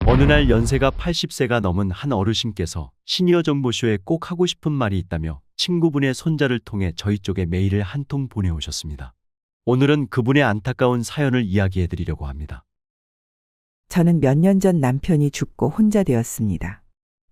어느 날 연세가 80세가 넘은 한 어르신께서 시니어 정보쇼에 꼭 하고 싶은 말이 있다며 친구분의 손자를 통해 저희 쪽에 메일을 한 통 보내오셨습니다. 오늘은 그분의 안타까운 사연을 이야기해 드리려고 합니다. 저는 몇 년 전 남편이 죽고 혼자 되었습니다.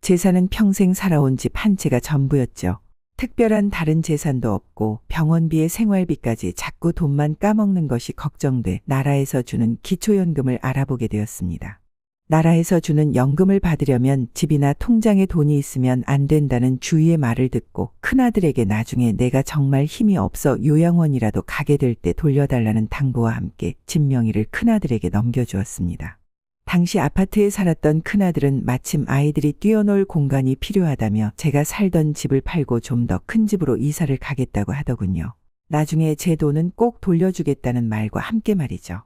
재산은 평생 살아온 집 한 채가 전부였죠. 특별한 다른 재산도 없고 병원비에 생활비까지 자꾸 돈만 까먹는 것이 걱정돼 나라에서 주는 기초연금을 알아보게 되었습니다. 나라에서 주는 연금을 받으려면 집이나 통장에 돈이 있으면 안 된다는 주위의 말을 듣고 큰아들에게 나중에 내가 정말 힘이 없어 요양원이라도 가게 될 때 돌려달라는 당부와 함께 집 명의를 큰아들에게 넘겨주었습니다. 당시 아파트에 살았던 큰아들은 마침 아이들이 뛰어놀 공간이 필요하다며 제가 살던 집을 팔고 좀 더 큰 집으로 이사를 가겠다고 하더군요. 나중에 제 돈은 꼭 돌려주겠다는 말과 함께 말이죠.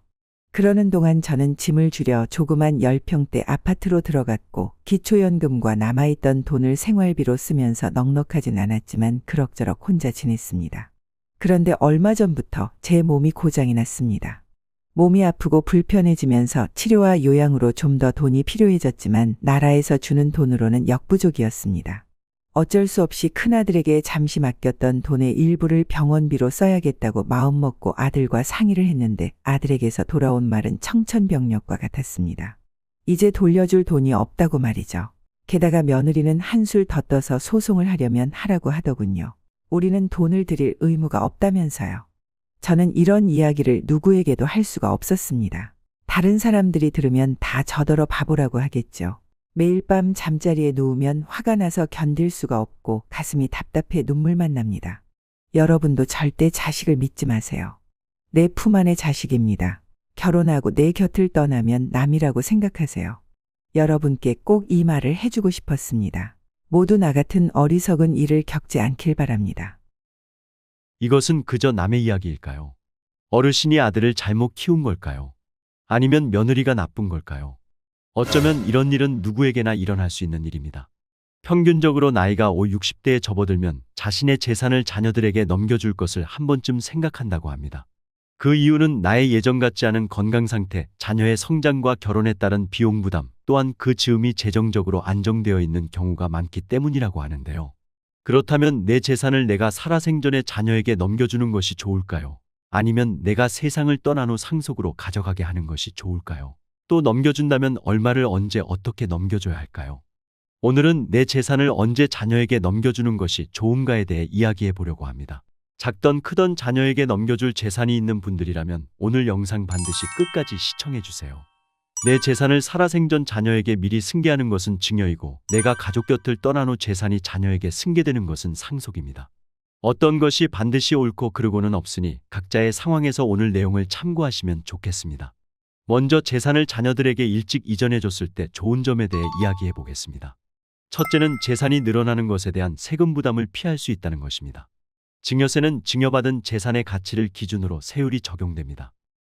그러는 동안 저는 짐을 줄여 조그만 10평대 아파트로 들어갔고 기초연금과 남아있던 돈을 생활비로 쓰면서 넉넉하진 않았지만 그럭저럭 혼자 지냈습니다. 그런데 얼마 전부터 제 몸이 고장이 났습니다. 몸이 아프고 불편해지면서 치료와 요양으로 좀 더 돈이 필요해졌지만 나라에서 주는 돈으로는 역부족이었습니다. 어쩔 수 없이 큰아들에게 잠시 맡겼던 돈의 일부를 병원비로 써야겠다고 마음먹고 아들과 상의를 했는데 아들에게서 돌아온 말은 청천벽력과 같았습니다. 이제 돌려줄 돈이 없다고 말이죠. 게다가 며느리는 한술 더 떠서 소송을 하려면 하라고 하더군요. 우리는 돈을 드릴 의무가 없다면서요. 저는 이런 이야기를 누구에게도 할 수가 없었습니다. 다른 사람들이 들으면 다 저더러 바보라고 하겠죠. 매일 밤 잠자리에 누우면 화가 나서 견딜 수가 없고 가슴이 답답해 눈물만 납니다. 여러분도 절대 자식을 믿지 마세요. 내 품 안의 자식입니다. 결혼하고 내 곁을 떠나면 남이라고 생각하세요. 여러분께 꼭 이 말을 해주고 싶었습니다. 모두 나 같은 어리석은 일을 겪지 않길 바랍니다. 이것은 그저 남의 이야기일까요? 어르신이 아들을 잘못 키운 걸까요? 아니면 며느리가 나쁜 걸까요? 어쩌면 이런 일은 누구에게나 일어날 수 있는 일입니다. 평균적으로 나이가 60대에 접어들면 자신의 재산을 자녀들에게 넘겨줄 것을 한 번쯤 생각한다고 합니다. 그 이유는 나의 예전 같지 않은 건강 상태, 자녀의 성장과 결혼에 따른 비용 부담, 또한 그 즈음이 재정적으로 안정되어 있는 경우가 많기 때문이라고 하는데요. 그렇다면 내 재산을 내가 살아생전에 자녀에게 넘겨주는 것이 좋을까요? 아니면 내가 세상을 떠난 후 상속으로 가져가게 하는 것이 좋을까요? 또 넘겨준다면 얼마를 언제 어떻게 넘겨줘야 할까요? 오늘은 내 재산을 언제 자녀에게 넘겨주는 것이 좋은가에 대해 이야기해 보려고 합니다. 작던 크던 자녀에게 넘겨줄 재산이 있는 분들이라면 오늘 영상 반드시 끝까지 시청해 주세요. 내 재산을 살아생전 자녀에게 미리 승계하는 것은 증여이고 내가 가족 곁을 떠난 후 재산이 자녀에게 승계되는 것은 상속입니다. 어떤 것이 반드시 옳고 그르고는 없으니 각자의 상황에서 오늘 내용을 참고하시면 좋겠습니다. 먼저 재산을 자녀들에게 일찍 이전해 줬을 때 좋은 점에 대해 이야기해 보겠습니다. 첫째는 재산이 늘어나는 것에 대한 세금 부담을 피할 수 있다는 것입니다. 증여세는 증여받은 재산의 가치를 기준으로 세율이 적용됩니다.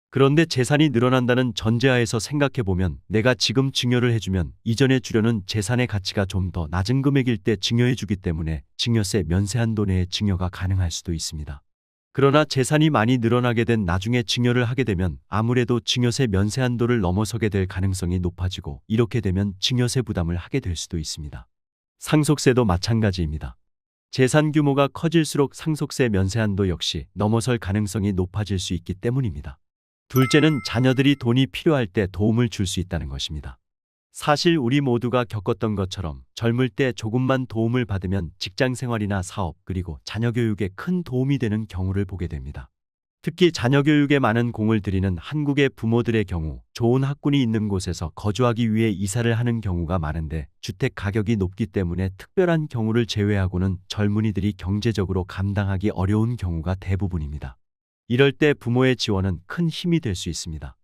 그런데 재산이 늘어난다는 전제하에서 생각해보면 내가 지금 증여를 해주면 이전에 주려는 재산의 가치가 좀 더 낮은 금액일 때 증여해주기 때문에 증여세 면세한도 내에 증여가 가능할 수도 있습니다. 그러나 재산이 많이 늘어나게 된 나중에 증여를 하게 되면 아무래도 증여세 면세한도를 넘어서게 될 가능성이 높아지고 이렇게 되면 증여세 부담을 하게 될 수도 있습니다. 상속세도 마찬가지입니다. 재산 규모가 커질수록 상속세 면세한도 역시 넘어설 가능성이 높아질 수 있기 때문입니다. 둘째는 자녀들이 돈이 필요할 때 도움을 줄 수 있다는 것입니다. 사실 우리 모두가 겪었던 것처럼 젊을 때 조금만 도움을 받으면 직장 생활이나 사업 그리고 자녀 교육에 큰 도움이 되는 경우를 보게 됩니다. 특히 자녀 교육에 많은 공을 들이는 한국의 부모들의 경우 좋은 학군이 있는 곳에서 거주하기 위해 이사를 하는 경우가 많은데 주택 가격이 높기 때문에 특별한 경우를 제외하고는 젊은이들이 경제적으로 감당하기 어려운 경우가 대부분입니다. 이럴 때 부모의 지원은 큰 힘이 될 수 있습니다.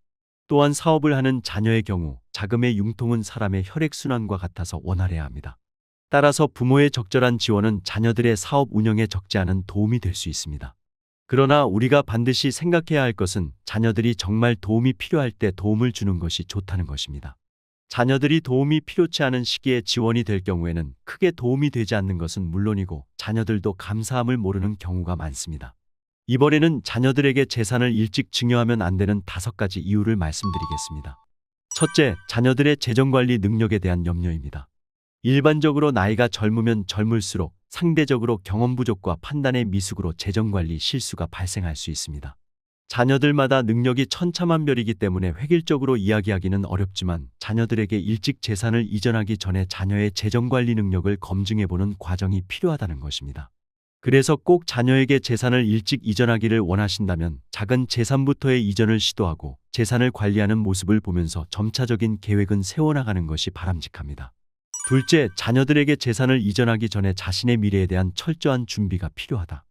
또한 사업을 하는 자녀의 경우 자금의 융통은 사람의 혈액순환과 같아서 원활해야 합니다. 따라서 부모의 적절한 지원은 자녀들의 사업 운영에 적지 않은 도움이 될 수 있습니다. 그러나 우리가 반드시 생각해야 할 것은 자녀들이 정말 도움이 필요할 때 도움을 주는 것이 좋다는 것입니다. 자녀들이 도움이 필요치 않은 시기에 지원이 될 경우에는 크게 도움이 되지 않는 것은 물론이고 자녀들도 감사함을 모르는 경우가 많습니다. 이번에는 자녀들에게 재산을 일찍 증여하면 안 되는 5가지 이유를 말씀드리겠습니다. 첫째, 자녀들의 재정관리 능력에 대한 염려입니다. 일반적으로 나이가 젊으면 젊을수록 상대적으로 경험 부족과 판단의 미숙으로 재정관리 실수가 발생할 수 있습니다. 자녀들마다 능력이 천차만별이기 때문에 획일적으로 이야기하기는 어렵지만 자녀들에게 일찍 재산을 이전하기 전에 자녀의 재정관리 능력을 검증해보는 과정이 필요하다는 것입니다. 그래서 꼭 자녀에게 재산을 일찍 이전하기를 원하신다면 작은 재산부터의 이전을 시도하고 재산을 관리하는 모습을 보면서 점차적인 계획은 세워나가는 것이 바람직합니다. 둘째, 자녀들에게 재산을 이전하기 전에 자신의 미래에 대한 철저한 준비가 필요하다.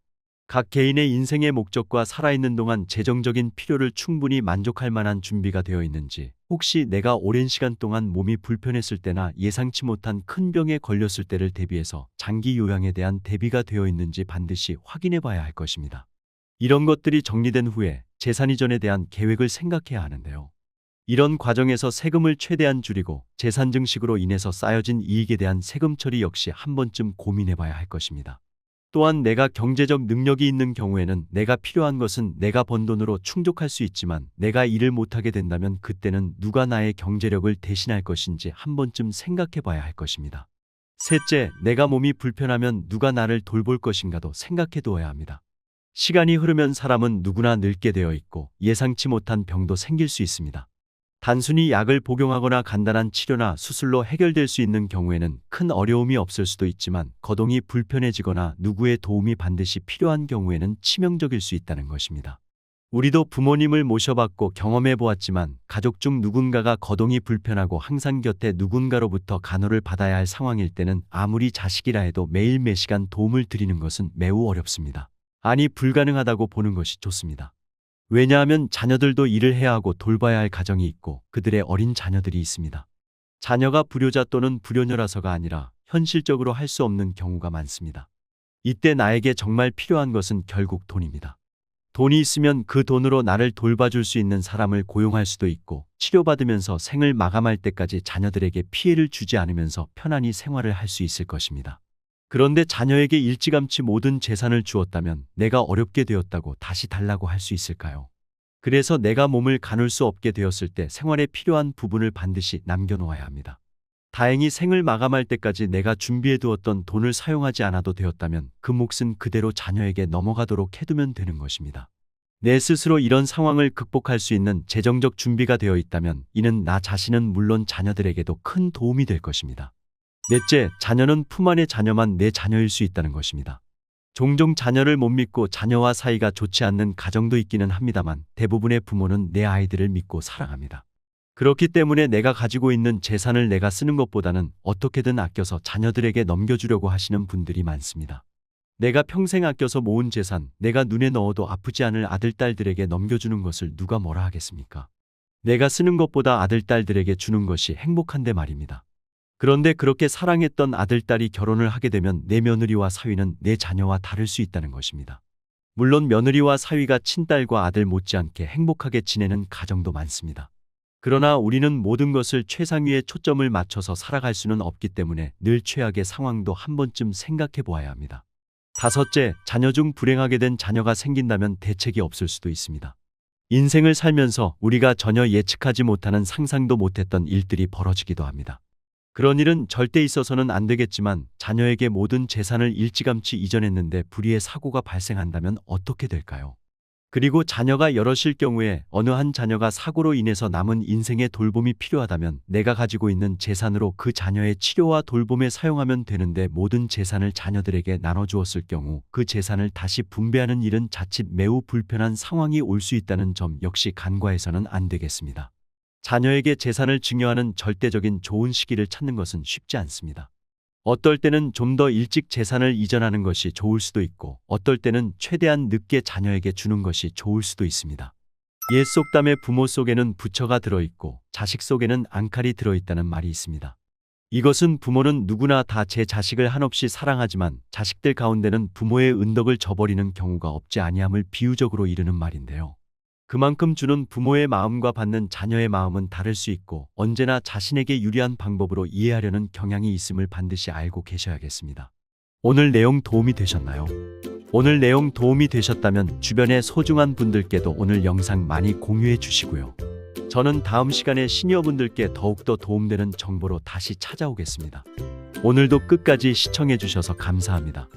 각 개인의 인생의 목적과 살아있는 동안 재정적인 필요를 충분히 만족할 만한 준비가 되어 있는지, 혹시 내가 오랜 시간 동안 몸이 불편했을 때나 예상치 못한 큰 병에 걸렸을 때를 대비해서 장기 요양에 대한 대비가 되어 있는지 반드시 확인해 봐야 할 것입니다. 이런 것들이 정리된 후에 재산 이전에 대한 계획을 생각해야 하는데요. 이런 과정에서 세금을 최대한 줄이고 재산 증식으로 인해서 쌓여진 이익에 대한 세금 처리 역시 한 번쯤 고민해 봐야 할 것입니다. 또한 내가 경제적 능력이 있는 경우에는 내가 필요한 것은 내가 번 돈으로 충족할 수 있지만 내가 일을 못하게 된다면 그때는 누가 나의 경제력을 대신할 것인지 한 번쯤 생각해 봐야 할 것입니다. 셋째, 내가 몸이 불편하면 누가 나를 돌볼 것인가도 생각해 두어야 합니다. 시간이 흐르면 사람은 누구나 늙게 되어 있고 예상치 못한 병도 생길 수 있습니다. 단순히 약을 복용하거나 간단한 치료나 수술로 해결될 수 있는 경우에는 큰 어려움이 없을 수도 있지만 거동이 불편해지거나 누구의 도움이 반드시 필요한 경우에는 치명적일 수 있다는 것입니다. 우리도 부모님을 모셔봤고 경험해 보았지만 가족 중 누군가가 거동이 불편하고 항상 곁에 누군가로부터 간호를 받아야 할 상황일 때는 아무리 자식이라 해도 매일 매시간 도움을 드리는 것은 매우 어렵습니다. 아니, 불가능하다고 보는 것이 좋습니다. 왜냐하면 자녀들도 일을 해야 하고 돌봐야 할 가정이 있고 그들의 어린 자녀들이 있습니다. 자녀가 불효자 또는 불효녀라서가 아니라 현실적으로 할 수 없는 경우가 많습니다. 이때 나에게 정말 필요한 것은 결국 돈입니다. 돈이 있으면 그 돈으로 나를 돌봐줄 수 있는 사람을 고용할 수도 있고 치료받으면서 생을 마감할 때까지 자녀들에게 피해를 주지 않으면서 편안히 생활을 할 수 있을 것입니다. 그런데 자녀에게 일찌감치 모든 재산을 주었다면 내가 어렵게 되었다고 다시 달라고 할 수 있을까요? 그래서 내가 몸을 가눌 수 없게 되었을 때 생활에 필요한 부분을 반드시 남겨놓아야 합니다. 다행히 생을 마감할 때까지 내가 준비해 두었던 돈을 사용하지 않아도 되었다면 그 몫은 그대로 자녀에게 넘어가도록 해두면 되는 것입니다. 내 스스로 이런 상황을 극복할 수 있는 재정적 준비가 되어 있다면 이는 나 자신은 물론 자녀들에게도 큰 도움이 될 것입니다. 넷째, 자녀는 품 안의 자녀만 내 자녀일 수 있다는 것입니다. 종종 자녀를 못 믿고 자녀와 사이가 좋지 않는 가정도 있기는 합니다만 대부분의 부모는 내 아이들을 믿고 사랑합니다. 그렇기 때문에 내가 가지고 있는 재산을 내가 쓰는 것보다는 어떻게든 아껴서 자녀들에게 넘겨주려고 하시는 분들이 많습니다. 내가 평생 아껴서 모은 재산, 내가 눈에 넣어도 아프지 않을 아들, 딸들에게 넘겨주는 것을 누가 뭐라 하겠습니까? 내가 쓰는 것보다 아들, 딸들에게 주는 것이 행복한데 말입니다. 그런데 그렇게 사랑했던 아들, 딸이 결혼을 하게 되면 내 며느리와 사위는 내 자녀와 다를 수 있다는 것입니다. 물론 며느리와 사위가 친딸과 아들 못지않게 행복하게 지내는 가정도 많습니다. 그러나 우리는 모든 것을 최상위에 초점을 맞춰서 살아갈 수는 없기 때문에 늘 최악의 상황도 한 번쯤 생각해 보아야 합니다. 다섯째, 자녀 중 불행하게 된 자녀가 생긴다면 대책이 없을 수도 있습니다. 인생을 살면서 우리가 전혀 예측하지 못하는 상상도 못했던 일들이 벌어지기도 합니다. 그런 일은 절대 있어서는 안 되겠지만 자녀에게 모든 재산을 일찌감치 이전했는데 불의의 사고가 발생한다면 어떻게 될까요? 그리고 자녀가 여럿일 경우에 어느 한 자녀가 사고로 인해서 남은 인생의 돌봄이 필요하다면 내가 가지고 있는 재산으로 그 자녀의 치료와 돌봄에 사용하면 되는데 모든 재산을 자녀들에게 나눠주었을 경우 그 재산을 다시 분배하는 일은 자칫 매우 불편한 상황이 올 수 있다는 점 역시 간과해서는 안 되겠습니다. 자녀에게 재산을 증여하는 절대적인 좋은 시기를 찾는 것은 쉽지 않습니다. 어떨 때는 좀 더 일찍 재산을 이전하는 것이 좋을 수도 있고 어떨 때는 최대한 늦게 자녀에게 주는 것이 좋을 수도 있습니다. 옛 속담에 부모 속에는 부처가 들어있고 자식 속에는 앙칼이 들어있다는 말이 있습니다. 이것은 부모는 누구나 다 제 자식을 한없이 사랑하지만 자식들 가운데는 부모의 은덕을 저버리는 경우가 없지 아니함을 비유적으로 이르는 말인데요. 그만큼 주는 부모의 마음과 받는 자녀의 마음은 다를 수 있고 언제나 자신에게 유리한 방법으로 이해하려는 경향이 있음을 반드시 알고 계셔야겠습니다. 오늘 내용 도움이 되셨나요? 오늘 내용 도움이 되셨다면 주변의 소중한 분들께도 오늘 영상 많이 공유해 주시고요. 저는 다음 시간에 시니어분들께 더욱더 도움되는 정보로 다시 찾아오겠습니다. 오늘도 끝까지 시청해 주셔서 감사합니다.